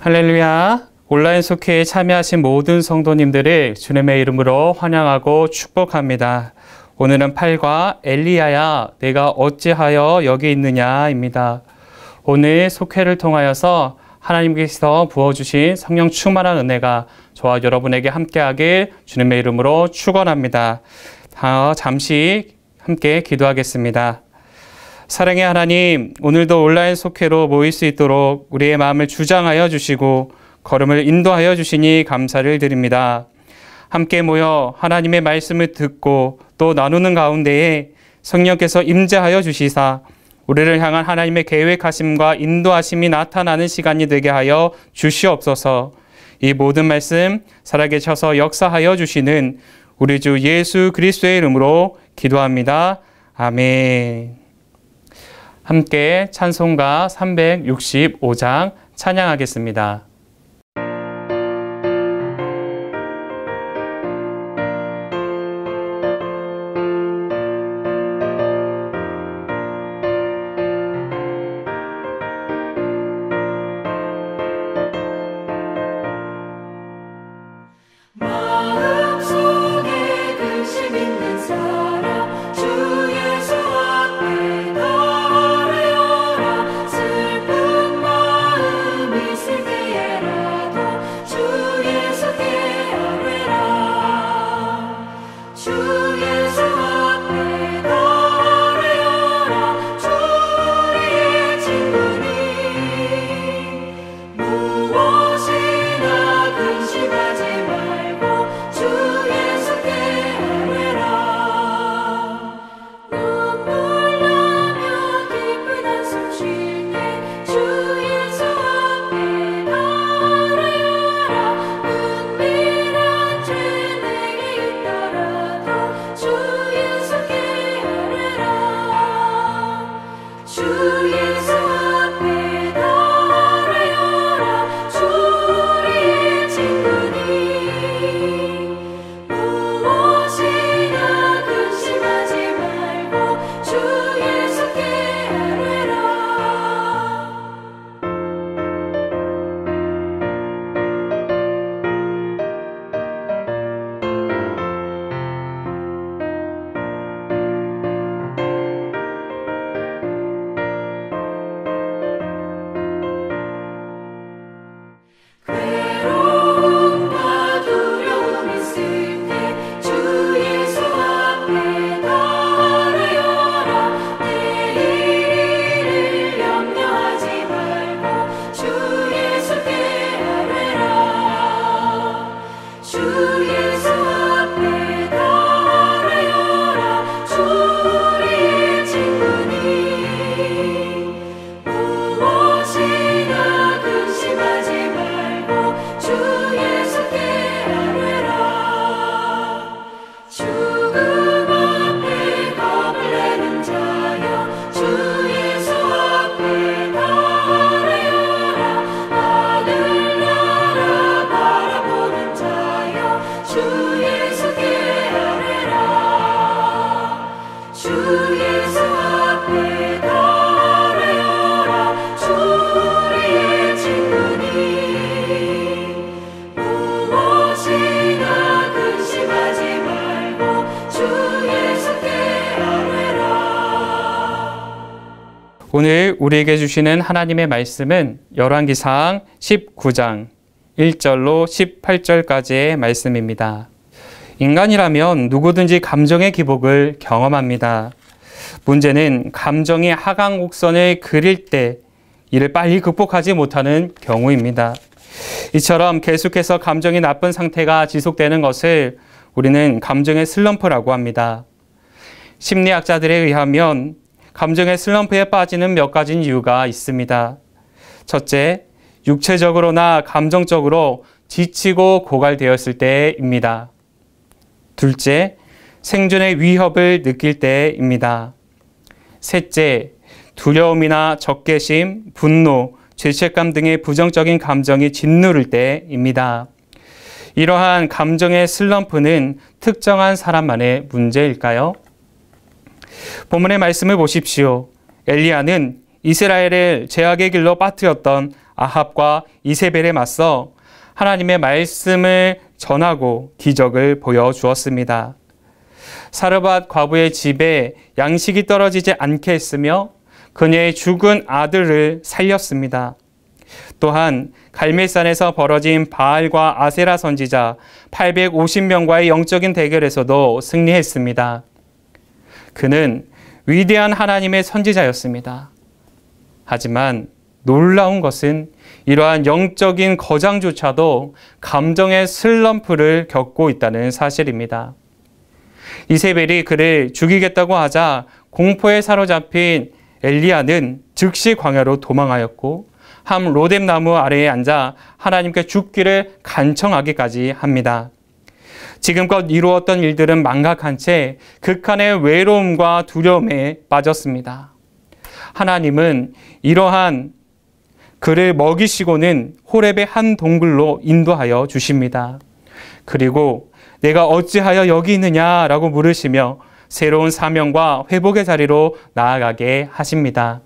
할렐루야! 온라인 속회에 참여하신 모든 성도님들을 주님의 이름으로 환영하고 축복합니다. 오늘은 8과 엘리야야 내가 어찌하여 여기 있느냐입니다. 오늘 속회를 통하여서 하나님께서 부어주신 성령 충만한 은혜가 저와 여러분에게 함께하길 주님의 이름으로 축원합니다. 잠시 함께 기도하겠습니다. 사랑의 하나님, 오늘도 온라인 속회로 모일 수 있도록 우리의 마음을 주장하여 주시고 걸음을 인도하여 주시니 감사를 드립니다. 함께 모여 하나님의 말씀을 듣고 또 나누는 가운데에 성령께서 임재하여 주시사 우리를 향한 하나님의 계획하심과 인도하심이 나타나는 시간이 되게 하여 주시옵소서. 이 모든 말씀 살아계셔서 역사하여 주시는 우리 주 예수 그리스도의 이름으로 기도합니다. 아멘. 함께 찬송가 365장 찬양하겠습니다. 오늘 우리에게 주시는 하나님의 말씀은 열왕기상 19장 1절로 18절까지의 말씀입니다. 인간이라면 누구든지 감정의 기복을 경험합니다. 문제는 감정이 하강 곡선을 그릴 때 이를 빨리 극복하지 못하는 경우입니다. 이처럼 계속해서 감정이 나쁜 상태가 지속되는 것을 우리는 감정의 슬럼프라고 합니다. 심리학자들에 의하면 감정의 슬럼프에 빠지는 몇 가지 이유가 있습니다. 첫째, 육체적으로나 감정적으로 지치고 고갈되었을 때입니다. 둘째, 생존의 위협을 느낄 때입니다. 셋째, 두려움이나 적개심, 분노, 죄책감 등의 부정적인 감정이 짓누를 때입니다. 이러한 감정의 슬럼프는 특정한 사람만의 문제일까요? 본문의 말씀을 보십시오. 엘리야는 이스라엘을 죄악의 길로 빠뜨렸던 아합과 이세벨에 맞서 하나님의 말씀을 전하고 기적을 보여주었습니다. 사르밧 과부의 집에 양식이 떨어지지 않게 했으며 그녀의 죽은 아들을 살렸습니다. 또한 갈멜산에서 벌어진 바알과 아세라 선지자 850명과의 영적인 대결에서도 승리했습니다. 그는 위대한 하나님의 선지자였습니다. 하지만 놀라운 것은 이러한 영적인 거장조차도 감정의 슬럼프를 겪고 있다는 사실입니다. 이세벨이 그를 죽이겠다고 하자 공포에 사로잡힌 엘리야는 즉시 광야로 도망하였고 한 로뎀나무 아래에 앉아 하나님께 죽기를 간청하기까지 합니다. 지금껏 이루었던 일들은 망각한 채 극한의 외로움과 두려움에 빠졌습니다. 하나님은 이러한 그를 먹이시고는 호렙의 한 동굴로 인도하여 주십니다. 그리고 내가 어찌하여 여기 있느냐라고 물으시며 새로운 사명과 회복의 자리로 나아가게 하십니다.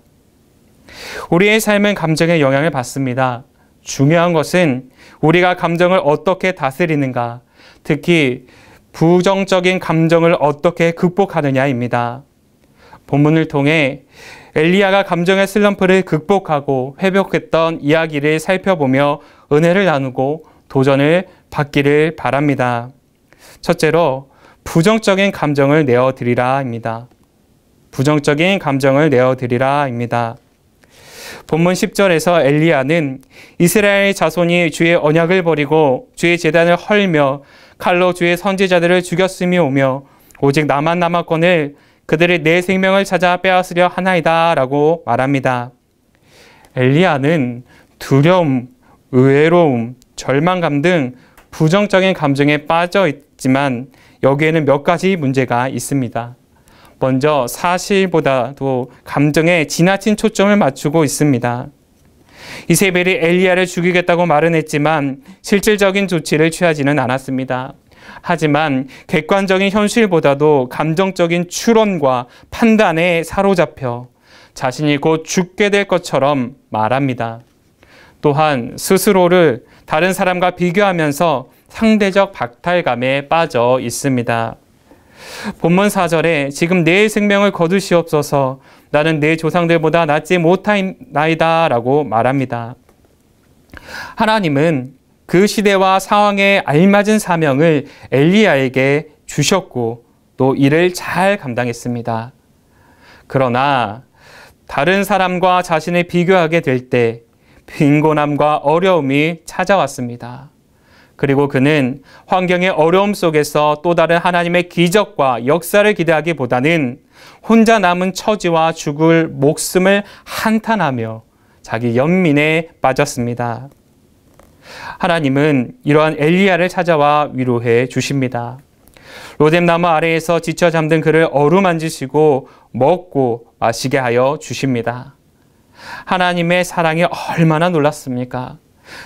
우리의 삶은 감정의 영향을 받습니다. 중요한 것은 우리가 감정을 어떻게 다스리는가, 특히 부정적인 감정을 어떻게 극복하느냐입니다. 본문을 통해 엘리야가 감정의 슬럼프를 극복하고 회복했던 이야기를 살펴보며 은혜를 나누고 도전을 받기를 바랍니다. 첫째로 부정적인 감정을 내어드리라입니다. 부정적인 감정을 내어드리라입니다. 본문 10절에서 엘리야는 이스라엘 자손이 주의 언약을 버리고 주의 제단을 헐며 칼로 주의 선지자들을 죽였음이 오며 오직 나만 남았거늘 그들이 내 생명을 찾아 빼앗으려 하나이다 라고 말합니다. 엘리야는 두려움, 외로움, 절망감 등 부정적인 감정에 빠져 있지만 여기에는 몇 가지 문제가 있습니다. 먼저 사실보다도 감정에 지나친 초점을 맞추고 있습니다. 이세벨이 엘리야를 죽이겠다고 말은 했지만 실질적인 조치를 취하지는 않았습니다. 하지만 객관적인 현실보다도 감정적인 추론과 판단에 사로잡혀 자신이 곧 죽게 될 것처럼 말합니다. 또한 스스로를 다른 사람과 비교하면서 상대적 박탈감에 빠져 있습니다. 본문 4절에 지금 내 생명을 거두시옵소서 나는 내 조상들보다 낫지 못하나이다 라고 말합니다. 하나님은 그 시대와 상황에 알맞은 사명을 엘리야에게 주셨고 또 이를 잘 감당했습니다. 그러나 다른 사람과 자신을 비교하게 될 때 빈곤함과 어려움이 찾아왔습니다. 그리고 그는 환경의 어려움 속에서 또 다른 하나님의 기적과 역사를 기대하기보다는 혼자 남은 처지와 죽을 목숨을 한탄하며 자기 연민에 빠졌습니다. 하나님은 이러한 엘리야를 찾아와 위로해 주십니다. 로뎀나무 아래에서 지쳐 잠든 그를 어루만지시고 먹고 마시게 하여 주십니다. 하나님의 사랑이 얼마나 놀랍습니까?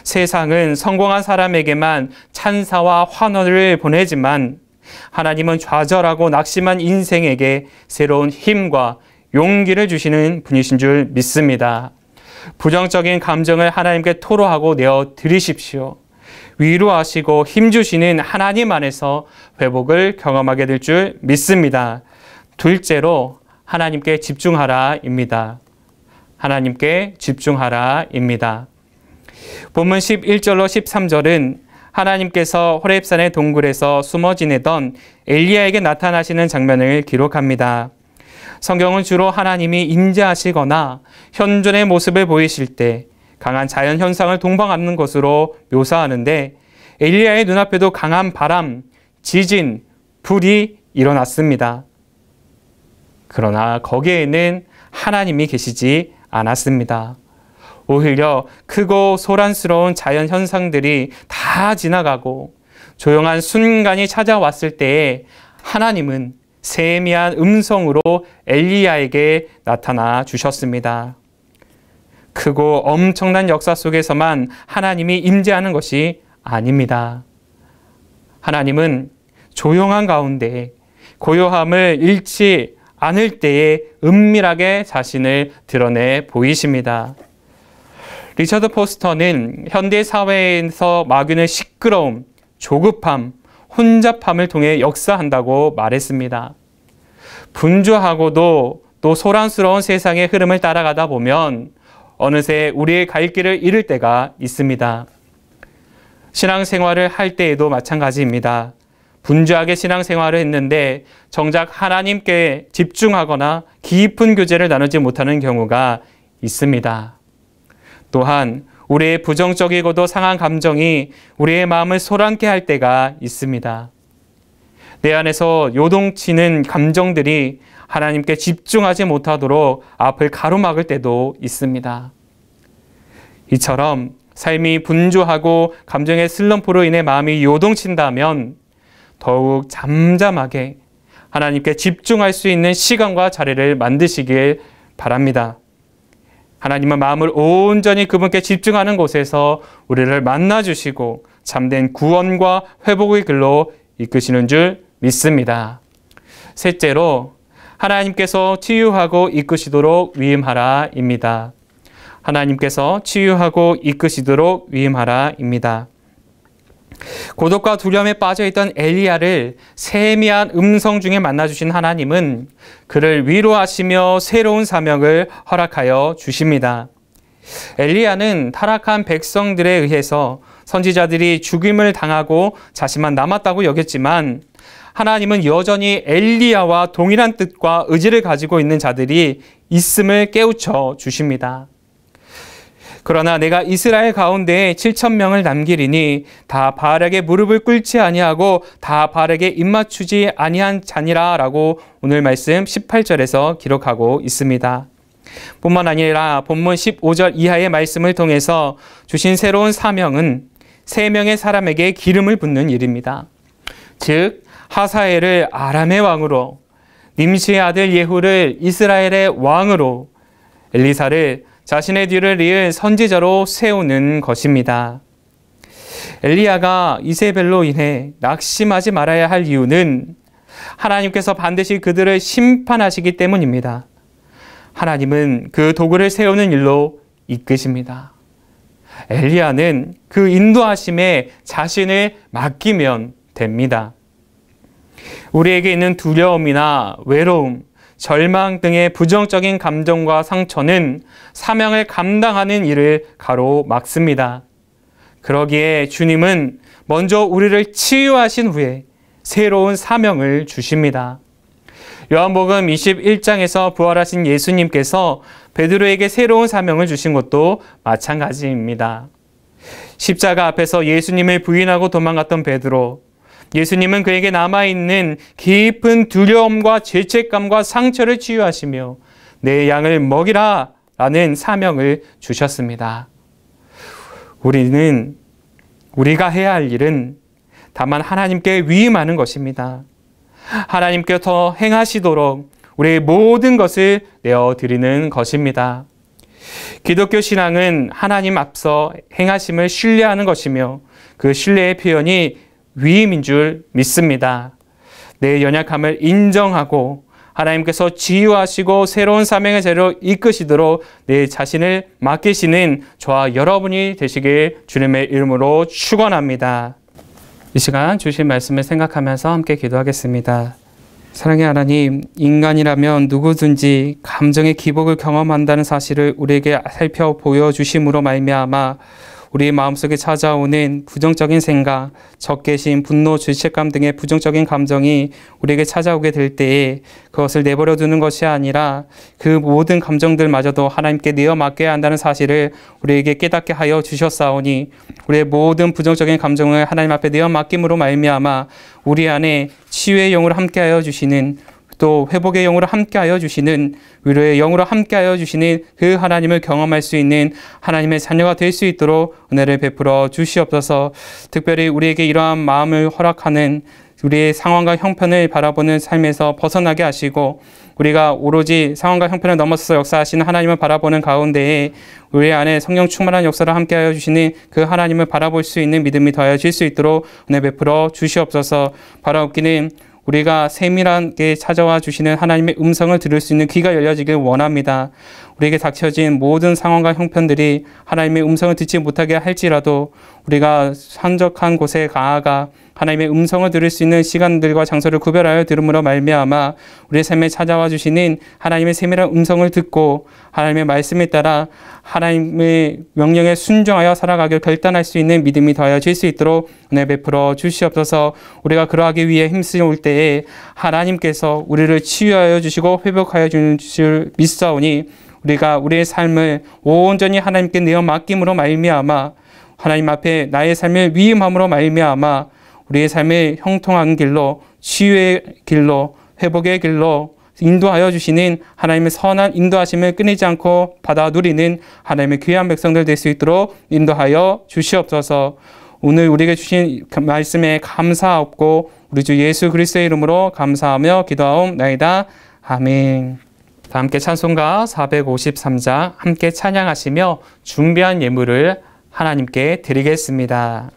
세상은 성공한 사람에게만 찬사와 환호를 보내지만 하나님은 좌절하고 낙심한 인생에게 새로운 힘과 용기를 주시는 분이신 줄 믿습니다. 부정적인 감정을 하나님께 토로하고 내어 드리십시오. 위로하시고 힘주시는 하나님 안에서 회복을 경험하게 될 줄 믿습니다. 둘째로 하나님께 집중하라입니다. 하나님께 집중하라입니다. 본문 11절로 13절은 하나님께서 호렙산의 동굴에서 숨어 지내던 엘리야에게 나타나시는 장면을 기록합니다. 성경은 주로 하나님이 임재하시거나 현존의 모습을 보이실 때 강한 자연 현상을 동반하는 것으로 묘사하는데 엘리야의 눈앞에도 강한 바람, 지진, 불이 일어났습니다. 그러나 거기에는 하나님이 계시지 않았습니다. 오히려 크고 소란스러운 자연 현상들이 다 지나가고 조용한 순간이 찾아왔을 때에 하나님은 세미한 음성으로 엘리야에게 나타나 주셨습니다. 크고 엄청난 역사 속에서만 하나님이 임재하는 것이 아닙니다. 하나님은 조용한 가운데 고요함을 잃지 않을 때에 은밀하게 자신을 드러내 보이십니다. 리처드 포스터는 현대 사회에서 막연한 시끄러움, 조급함, 혼잡함을 통해 역사한다고 말했습니다. 분주하고도 또 소란스러운 세상의 흐름을 따라가다 보면 어느새 우리의 갈 길을 잃을 때가 있습니다. 신앙생활을 할 때에도 마찬가지입니다. 분주하게 신앙생활을 했는데 정작 하나님께 집중하거나 깊은 교제를 나누지 못하는 경우가 있습니다. 또한 우리의 부정적이고도 상한 감정이 우리의 마음을 소란케 할 때가 있습니다. 내 안에서 요동치는 감정들이 하나님께 집중하지 못하도록 앞을 가로막을 때도 있습니다. 이처럼 삶이 분주하고 감정의 슬럼프로 인해 마음이 요동친다면 더욱 잠잠하게 하나님께 집중할 수 있는 시간과 자리를 만드시길 바랍니다. 하나님은 마음을 온전히 그분께 집중하는 곳에서 우리를 만나주시고 참된 구원과 회복의 길로 이끄시는 줄 믿습니다. 셋째로 하나님께서 치유하고 이끄시도록 위임하라입니다. 하나님께서 치유하고 이끄시도록 위임하라입니다. 고독과 두려움에 빠져있던 엘리야를 세미한 음성 중에 만나주신 하나님은 그를 위로하시며 새로운 사명을 허락하여 주십니다. 엘리야는 타락한 백성들에 의해서 선지자들이 죽임을 당하고 자신만 남았다고 여겼지만 하나님은 여전히 엘리야와 동일한 뜻과 의지를 가지고 있는 자들이 있음을 깨우쳐 주십니다. 그러나 내가 이스라엘 가운데 7,000명을 남기리니 다 바알에게 무릎을 꿇지 아니하고 다 바알에게 입맞추지 아니한 자니라 라고 오늘 말씀 18절에서 기록하고 있습니다. 뿐만 아니라 본문 15절 이하의 말씀을 통해서 주신 새로운 사명은 3명의 사람에게 기름을 붓는 일입니다. 즉 하사엘을 아람의 왕으로, 님시의 아들 예후를 이스라엘의 왕으로, 엘리사를 자신의 뒤를 이을 선지자로 세우는 것입니다. 엘리야가 이세벨로 인해 낙심하지 말아야 할 이유는 하나님께서 반드시 그들을 심판하시기 때문입니다. 하나님은 그 도구를 세우는 일로 이끄십니다. 엘리야는 그 인도하심에 자신을 맡기면 됩니다. 우리에게 있는 두려움이나 외로움, 절망 등의 부정적인 감정과 상처는 사명을 감당하는 일을 가로막습니다. 그러기에 주님은 먼저 우리를 치유하신 후에 새로운 사명을 주십니다. 요한복음 21장에서 부활하신 예수님께서 베드로에게 새로운 사명을 주신 것도 마찬가지입니다. 십자가 앞에서 예수님을 부인하고 도망갔던 베드로, 예수님은 그에게 남아있는 깊은 두려움과 죄책감과 상처를 치유하시며 내 양을 먹이라 라는 사명을 주셨습니다. 우리가 해야 할 일은 다만 하나님께 위임하는 것입니다. 하나님께서 행하시도록 우리의 모든 것을 내어드리는 것입니다. 기독교 신앙은 하나님 앞서 행하심을 신뢰하는 것이며 그 신뢰의 표현이 위임인 줄 믿습니다. 내 연약함을 인정하고 하나님께서 치유하시고 새로운 사명의 자리로 이끄시도록 내 자신을 맡기시는 저와 여러분이 되시길 주님의 이름으로 축원합니다. 이 시간 주신 말씀을 생각하면서 함께 기도하겠습니다. 사랑의 하나님, 인간이라면 누구든지 감정의 기복을 경험한다는 사실을 우리에게 살펴 보여주심으로 말미암아 우리 마음속에 찾아오는 부정적인 생각, 적개심, 분노, 죄책감 등의 부정적인 감정이 우리에게 찾아오게 될 때에 그것을 내버려 두는 것이 아니라 그 모든 감정들마저도 하나님께 내어 맡겨야 한다는 사실을 우리에게 깨닫게 하여 주셨사오니 우리의 모든 부정적인 감정을 하나님 앞에 내어 맡김으로 말미암아 우리 안에 치유의 영으로 함께하여 주시는, 또 회복의 영으로 함께하여 주시는, 위로의 영으로 함께하여 주시는 그 하나님을 경험할 수 있는 하나님의 자녀가 될 수 있도록 은혜를 베풀어 주시옵소서. 특별히 우리에게 이러한 마음을 허락하는 우리의 상황과 형편을 바라보는 삶에서 벗어나게 하시고 우리가 오로지 상황과 형편을 넘어서서 역사하시는 하나님을 바라보는 가운데에 우리 안에 성령 충만한 역사를 함께하여 주시는 그 하나님을 바라볼 수 있는 믿음이 더해질 수 있도록 은혜 베풀어 주시옵소서. 바라옵기는 우리가 세밀하게 찾아와 주시는 하나님의 음성을 들을 수 있는 귀가 열려지길 원합니다. 우리에게 닥쳐진 모든 상황과 형편들이 하나님의 음성을 듣지 못하게 할지라도 우리가 한적한 곳에 나아가 하나님의 음성을 들을 수 있는 시간들과 장소를 구별하여 들음으로 말미암아 우리의 삶에 찾아와 주시는 하나님의 세밀한 음성을 듣고 하나님의 말씀에 따라 하나님의 명령에 순종하여 살아가길 결단할 수 있는 믿음이 더하여질 수 있도록 은혜 베풀어 주시옵소서. 우리가 그러하기 위해 힘쓰올 때에 하나님께서 우리를 치유하여 주시고 회복하여 주실 믿사오니 우리가 우리의 삶을 온전히 하나님께 내어 맡김으로 말미암아 하나님 앞에 나의 삶을 위임함으로 말미암아 우리의 삶을 형통한 길로, 치유의 길로, 회복의 길로 인도하여 주시는 하나님의 선한 인도하심을 끊이지 않고 받아 누리는 하나님의 귀한 백성들 될 수 있도록 인도하여 주시옵소서. 오늘 우리에게 주신 말씀에 감사하옵고 우리 주 예수 그리스도의 이름으로 감사하며 기도하옵나이다. 아멘. 다 함께 찬송가 453장 함께 찬양하시며 준비한 예물을 하나님께 드리겠습니다.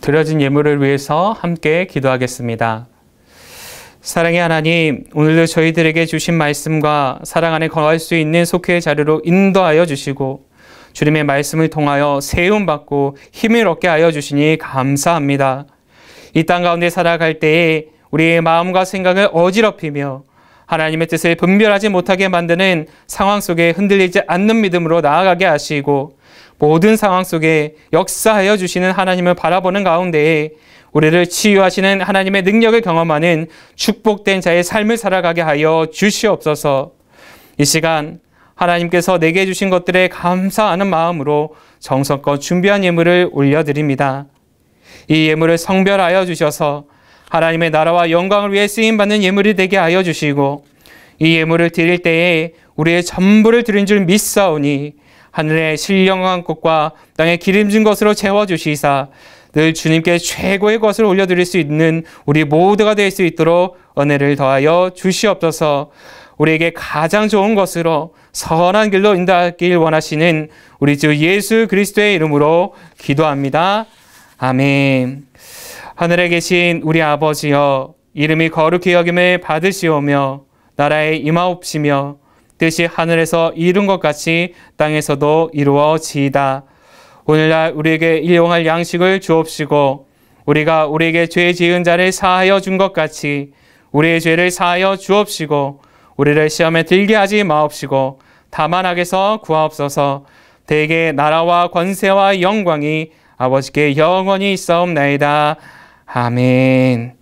드려진 예물을 위해서 함께 기도하겠습니다. 사랑의 하나님, 오늘도 저희들에게 주신 말씀과 사랑 안에 거할 수 있는 속회의 자리로 인도하여 주시고 주님의 말씀을 통하여 세움받고 힘을 얻게 하여 주시니 감사합니다. 이 땅 가운데 살아갈 때에 우리의 마음과 생각을 어지럽히며 하나님의 뜻을 분별하지 못하게 만드는 상황 속에 흔들리지 않는 믿음으로 나아가게 하시고 모든 상황 속에 역사하여 주시는 하나님을 바라보는 가운데에 우리를 치유하시는 하나님의 능력을 경험하는 축복된 자의 삶을 살아가게 하여 주시옵소서. 이 시간 하나님께서 내게 주신 것들에 감사하는 마음으로 정성껏 준비한 예물을 올려드립니다. 이 예물을 성별하여 주셔서 하나님의 나라와 영광을 위해 쓰임받는 예물이 되게 하여 주시고, 이 예물을 드릴 때에 우리의 전부를 드린 줄 믿사오니 하늘의 신령한 것과 땅에 기름진 것으로 채워주시사 늘 주님께 최고의 것을 올려드릴 수 있는 우리 모두가 될 수 있도록 은혜를 더하여 주시옵소서. 우리에게 가장 좋은 것으로 선한 길로 인도하길 원하시는 우리 주 예수 그리스도의 이름으로 기도합니다. 아멘. 하늘에 계신 우리 아버지여, 이름이 거룩히 여김을 받으시오며 나라에 임하옵시며 뜻이 하늘에서 이룬 것 같이 땅에서도 이루어지이다. 오늘날 우리에게 일용할 양식을 주옵시고 우리가 우리에게 죄 지은 자를 사하여 준 것 같이 우리의 죄를 사하여 주옵시고 우리를 시험에 들게 하지 마옵시고 다만 악에서 구하옵소서. 대개 나라와 권세와 영광이 아버지께 영원히 있사옵나이다. 아멘.